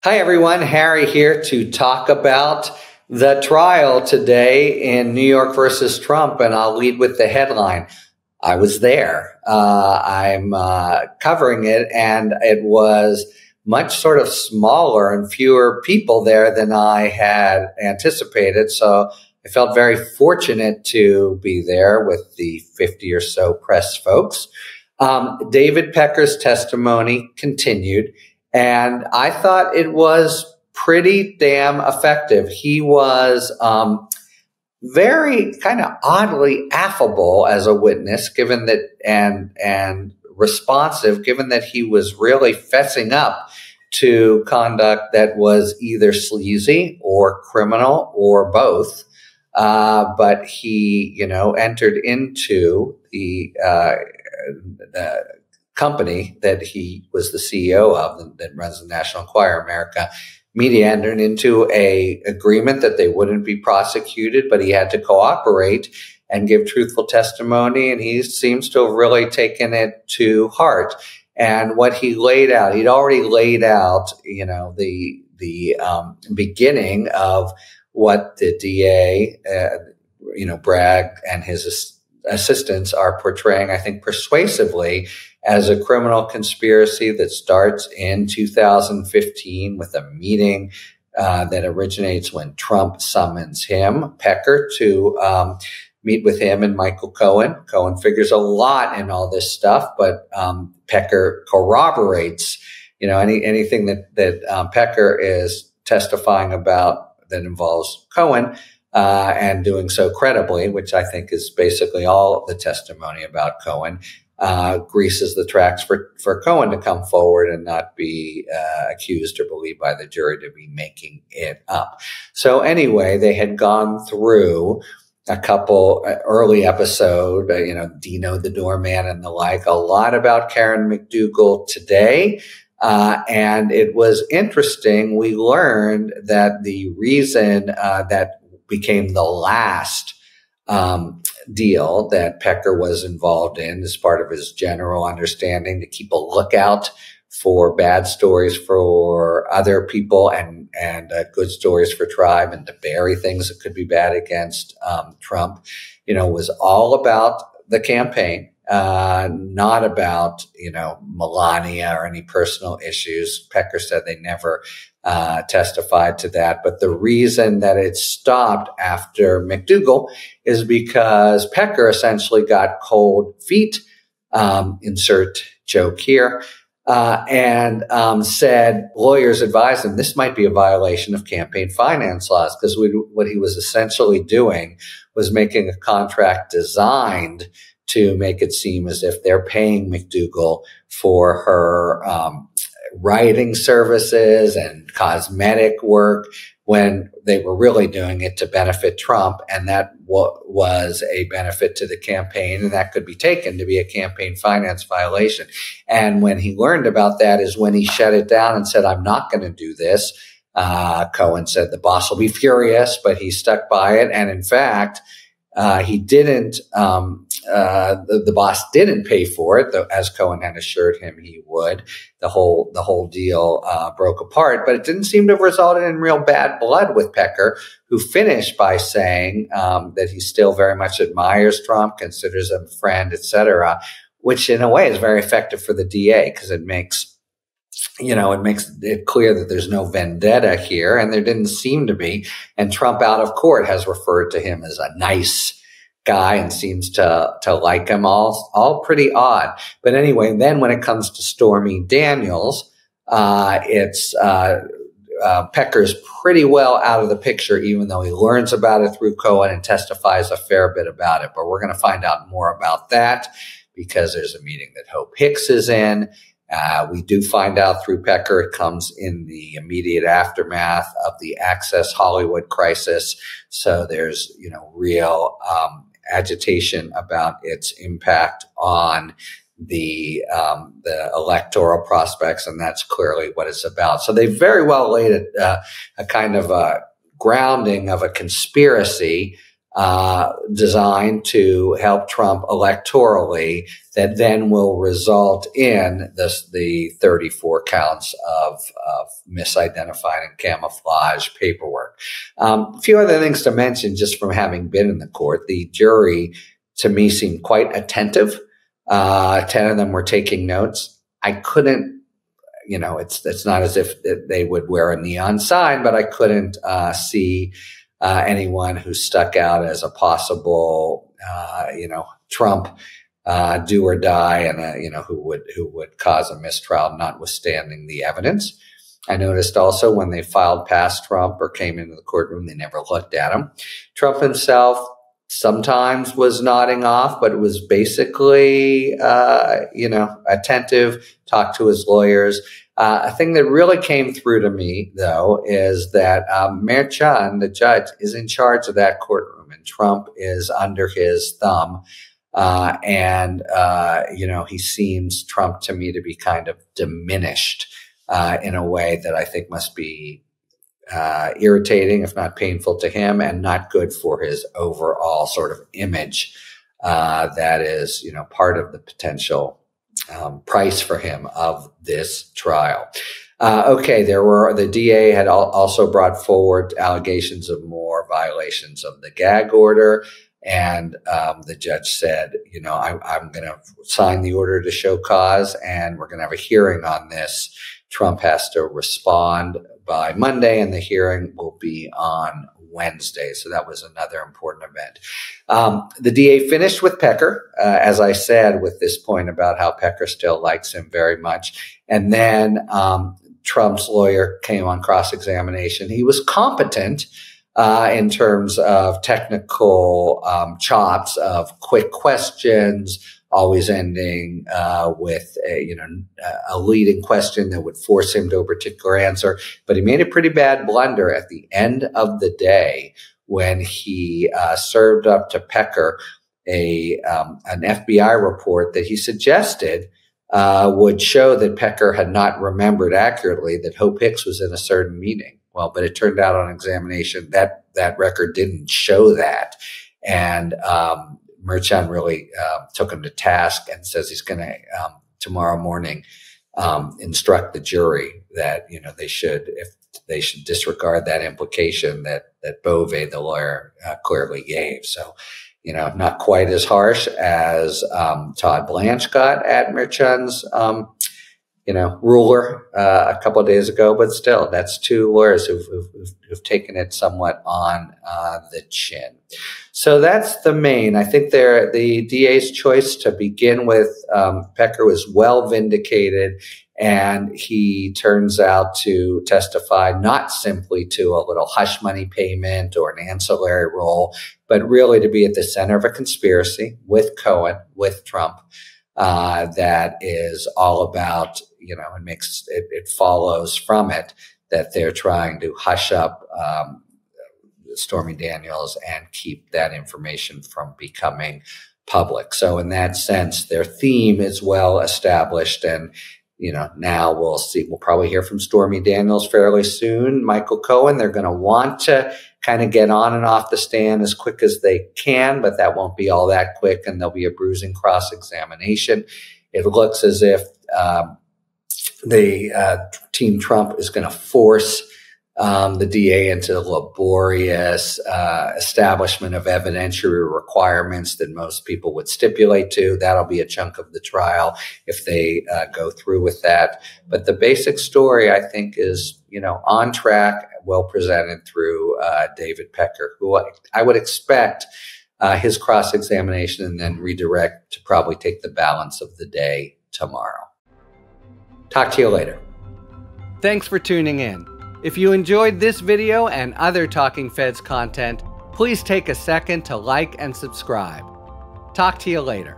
Hi, everyone. Harry here to talk about the trial today in New York versus Trump, and I'll lead with the headline. I was there. I'm covering it, and it was much sort of smaller and fewer people there than I had anticipated. So I felt very fortunate to be there with the 50 or so press folks. David Pecker's testimony continued, and I thought it was pretty damn effective. He was very kind of oddly affable as a witness, given that, and responsive, given that he was really fessing up to conduct that was either sleazy or criminal or both. But he, entered into the company that he was the CEO of, that runs the National Enquirer America Media, entered into a agreement that they wouldn't be prosecuted, but he had to cooperate and give truthful testimony. And he seems to have really taken it to heart. And what he laid out, he'd already laid out, the beginning of what the DA, Bragg and his assistants are portraying, I think, persuasively as a criminal conspiracy that starts in 2015 with a meeting that originates when Trump summons him, Pecker, to meet with him and Michael Cohen. Cohen figures a lot in all this stuff, but Pecker corroborates, anything that Pecker is testifying about that involves Cohen, and doing so credibly, which I think is basically all the testimony about Cohen, greases the tracks for Cohen to come forward and not be accused or believed by the jury to be making it up. So anyway, they had gone through a couple early episode, Dino the doorman and the like, a lot about Karen McDougal today. And it was interesting. We learned that the reason that became the last deal that Pecker was involved in as part of his general understanding to keep a lookout for bad stories for other people and good stories for Tribe, and to bury things that could be bad against Trump, was all about the campaign, not about, Melania or any personal issues. Pecker said they never testified to that. But the reason that it stopped after McDougal is because Pecker essentially got cold feet, insert joke here, and said lawyers advised him this might be a violation of campaign finance laws, because what he was essentially doing was making a contract designed to make it seem as if they're paying McDougal for her writing services and cosmetic work, when they were really doing it to benefit Trump, and that was a benefit to the campaign, and that could be taken to be a campaign finance violation. And when he learned about that is when he shut it down and said, I'm not going to do this. Cohen said the boss will be furious, but he stuck by it. And in fact, he didn't, the boss didn't pay for it, though, as Cohen had assured him he would. The whole deal broke apart, but it didn't seem to have resulted in real bad blood with Pecker, who finished by saying that he still very much admires Trump, considers him a friend, etc., which in a way is very effective for the DA, because it makes it clear that there's no vendetta here, and there didn't seem to be. And Trump, out of court, has referred to him as a nice guy and seems to like him. All pretty odd. But anyway, then when it comes to Stormy Daniels, it's Pecker's pretty well out of the picture, even though he learns about it through Cohen and testifies a fair bit about it. But we're going to find out more about that because there's a meeting that Hope Hicks is in. We do find out through Pecker it comes in the immediate aftermath of the Access Hollywood crisis. So there's, real agitation about its impact on the electoral prospects, and that's clearly what it's about. So they very well laid a kind of a grounding of a conspiracy designed to help Trump electorally that then will result in the 34 counts of misidentified and camouflage paperwork. A few other things to mention just from having been in the court. The jury, to me, seemed quite attentive. 10 of them were taking notes. I couldn't, it's not as if they would wear a neon sign, but I couldn't see anyone who stuck out as a possible, Trump do or die, and who would cause a mistrial, notwithstanding the evidence. I noticed also when they filed past Trump or came into the courtroom, they never looked at him. Trump himself sometimes was nodding off, but it was basically, attentive, talked to his lawyers. A thing that really came through to me, though, is that Mayor Chun, the judge, is in charge of that courtroom, and Trump is under his thumb. He seems, Trump to me, to be kind of diminished in a way that I think must be irritating, if not painful to him, and not good for his overall sort of image that is, part of the potential price for him of this trial. The DA had also brought forward allegations of more violations of the gag order. And the judge said, I'm going to sign the order to show cause, and we're going to have a hearing on this. Trump has to respond by Monday, and the hearing will be on Wednesday. So that was another important event. The DA finished with Pecker, as I said, with this point about how Pecker still likes him very much. And then Trump's lawyer came on cross-examination. He was competent in terms of technical chops of quick questions, always ending with a leading question that would force him to a particular answer. But he made a pretty bad blunder at the end of the day when he served up to Pecker an FBI report that he suggested would show that Pecker had not remembered accurately that Hope Hicks was in a certain meeting. Well, but it turned out on examination that record didn't show that. And Merchan really took him to task and says he's going to tomorrow morning instruct the jury that they should disregard that implication that Bove, the lawyer, clearly gave. So not quite as harsh as Todd Blanche got at Merchan's ruler a couple of days ago, but still, that's two lawyers who've taken it somewhat on the chin. So that's the main. I think the DA's choice to begin with Pecker was well vindicated, and he turns out to testify not simply to a little hush money payment or an ancillary role, but really to be at the center of a conspiracy with Cohen, with Trump, that is all about, it follows from it that they're trying to hush up Stormy Daniels and keep that information from becoming public. So in that sense, their theme is well established, and now we'll see. We'll probably hear from Stormy Daniels fairly soon. Michael Cohen, they're going to want to kind of get on and off the stand as quick as they can, but that won't be all that quick, and there'll be a bruising cross-examination. It looks as if Team Trump is going to force the DA into the laborious establishment of evidentiary requirements that most people would stipulate to. That'll be a chunk of the trial if they go through with that. But the basic story, I think, is on track, well presented through David Pecker, who I would expect his cross-examination and then redirect to probably take the balance of the day tomorrow. Talk to you later. Thanks for tuning in. If you enjoyed this video and other Talking Feds content, please take a second to like and subscribe. Talk to you later.